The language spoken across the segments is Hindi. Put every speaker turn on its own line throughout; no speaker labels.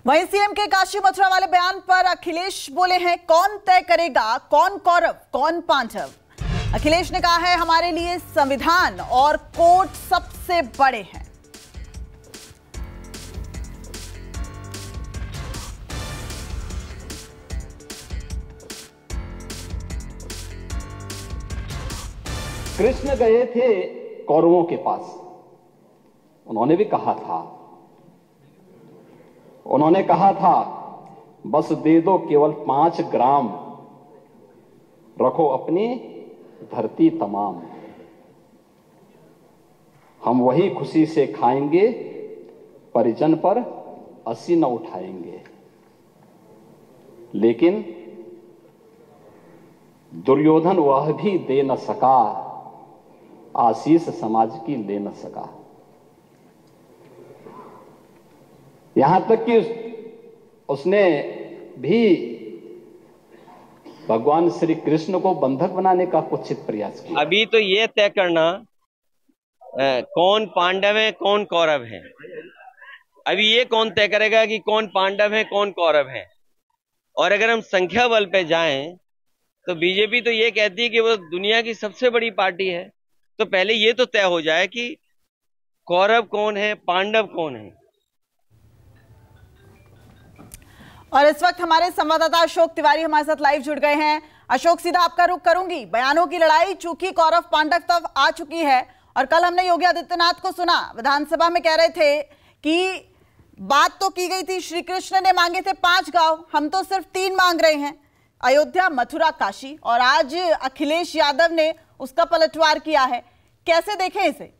वहीं सीएम के काशी मथुरा वाले बयान पर अखिलेश बोले हैं, कौन तय करेगा कौन कौरव कौन पांडव। अखिलेश ने कहा है, हमारे लिए संविधान और कोर्ट सबसे बड़े हैं।
कृष्ण गए थे कौरवों के पास, उन्होंने भी कहा था बस दे दो केवल 5 ग्राम, रखो अपनी धरती तमाम। हम वही खुशी से खाएंगे, परिजन पर अस्सी न उठाएंगे। लेकिन दुर्योधन वह भी दे न सका, आशीष समाज की ले न सका। यहां तक कि उसने भी भगवान श्री कृष्ण को बंधक बनाने का कुछ प्रयास किया।
अभी तो ये तय करना कौन पांडव है कौन कौरव है, अभी ये कौन तय करेगा कि कौन पांडव है कौन कौरव है। और अगर हम संख्या बल पे जाएं तो बीजेपी तो ये कहती है कि वो दुनिया की सबसे बड़ी पार्टी है। तो पहले ये तो तय हो जाए कि कौरव कौन है पांडव कौन है।
और इस वक्त हमारे संवाददाता अशोक तिवारी हमारे साथ लाइव जुड़ गए हैं। अशोक, सीधा आपका रुख करूंगी। बयानों की लड़ाई चूंकि कौरव पांडव तक आ चुकी है, और कल हमने योगी आदित्यनाथ को सुना, विधानसभा में कह रहे थे कि बात तो की गई थी, श्री कृष्ण ने मांगे थे 5 गांव, हम तो सिर्फ 3 मांग रहे हैं, अयोध्या, मथुरा, काशी। और आज अखिलेश यादव ने उसका पलटवार किया है। कैसे देखें इसे?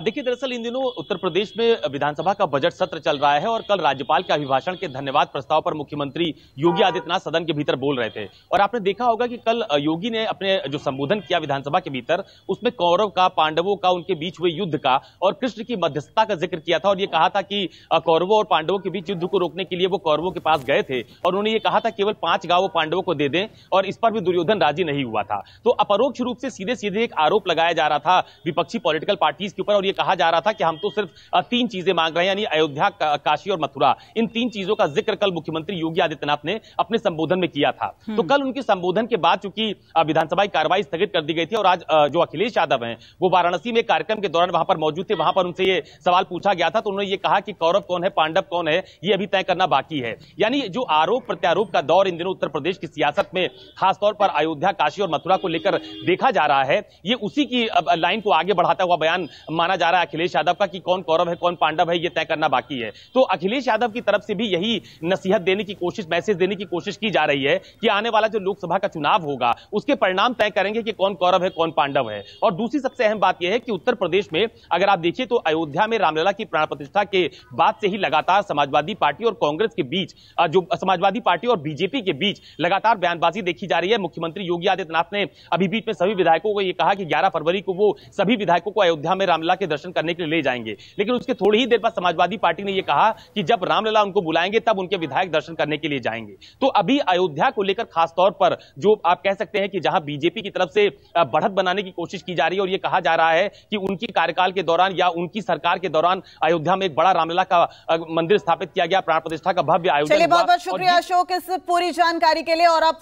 देखिए, दरअसल इन दिनों उत्तर प्रदेश में विधानसभा का बजट सत्र चल रहा है और कल राज्यपाल के अभिभाषण के धन्यवाद प्रस्ताव पर मुख्यमंत्री योगी आदित्यनाथ सदन के भीतर बोल रहे थे। और आपने देखा होगा कि कल योगी ने अपने जो संबोधन किया विधानसभा के भीतर, उसमें कौरव का, पांडवों का, उनके बीच हुए युद्ध का और कृष्ण की मध्यस्थता का जिक्र किया था। और ये कहा था कि कौरवों और पांडवों के बीच युद्ध को रोकने के लिए वो कौरवों के पास गए थे और उन्होंने ये कहा था केवल 5 गांव वो पांडवों को दे दें, और इस पर भी दुर्योधन राजी नहीं हुआ था। तो अपरोक्ष रूप से सीधे सीधे एक आरोप लगाया जा रहा था विपक्षी पॉलिटिकल पार्टीज के ऊपर, और ये कहा जा रहा था कि हम तो सिर्फ 3 चीजें मांग रहे हैं, यानी अयोध्या, काशी और मथुरा। इन 3 चीजों का जिक्र कल मुख्यमंत्री योगी आदित्यनाथ ने अपने संबोधन में किया था। तो कल उनके संबोधन के बाद चूंकि विधानसभा की कार्रवाई स्थगित कर दी गई थी और आज जो अखिलेश यादव हैं वो वाराणसी में कार्यक्रम के दौरान वहां पर मौजूद थे, वहां पर उनसे ये सवाल पूछा गया था। तो उन्होंने ये कहा कि कौरव कौन है पांडव कौन है ये अभी तय करना बाकी है। यानी जो आरोप प्रत्यारोप का दौर इन दिनों उत्तर प्रदेश की सियासत में खासतौर पर अयोध्या, काशी और मथुरा को लेकर देखा जा रहा है, ये उसी की लाइन को आगे बढ़ाता हुआ बयान माना जा रहा है अखिलेश यादव का कि कौन कौरव है कौन पांडव है ये तय करना बाकी है। तो अखिलेश यादव की तरफ से भी यही नसीहत देने की कोशिश, मैसेज देने की कोशिश की जा रही है कि आने वाला जो लोकसभा का चुनाव होगा उसके परिणाम तय करेंगे कि कौन कौरव है कौन पांडव है। और दूसरी सबसे अहम बात यह है कि उत्तर प्रदेश में अगर आप देखिए तो अयोध्या में रामलला की प्राण प्रतिष्ठा के बाद से ही लगातार समाजवादी पार्टी और कांग्रेस के बीच, जो समाजवादी पार्टी और बीजेपी के बीच लगातार बयानबाजी देखी जा रही है। मुख्यमंत्री योगी आदित्यनाथ ने अभी बीच में सभी विधायकों को यह कहा कि 11 फरवरी को वो सभी विधायकों को अयोध्या में रामलला के दर्शन करने के लिए ले जाएंगे। लेकिन उसके थोड़ी ही देर बाद समाजवादी पार्टी ने यह कहा कि जब रामलला उनको बुलाएंगे तब उनके विधायक दर्शन करने के लिए जाएंगे। तो अभी अयोध्या को लेकर खासतौर पर जो आप कह सकते हैं कि जहां बीजेपी की तरफ से बढ़त बनाने की कोशिश की जा रही है और यह कहा जा रहा है कि उनकी कार्यकाल के दौरान या उनकी सरकार के दौरान अयोध्या में एक बड़ा रामलला का मंदिर स्थापित किया गया, प्राण प्रतिष्ठा का भव्य आयोजन।
चलिए, बहुत बहुत शुक्रिया अशोक इस पूरी जानकारी के लिए। और अब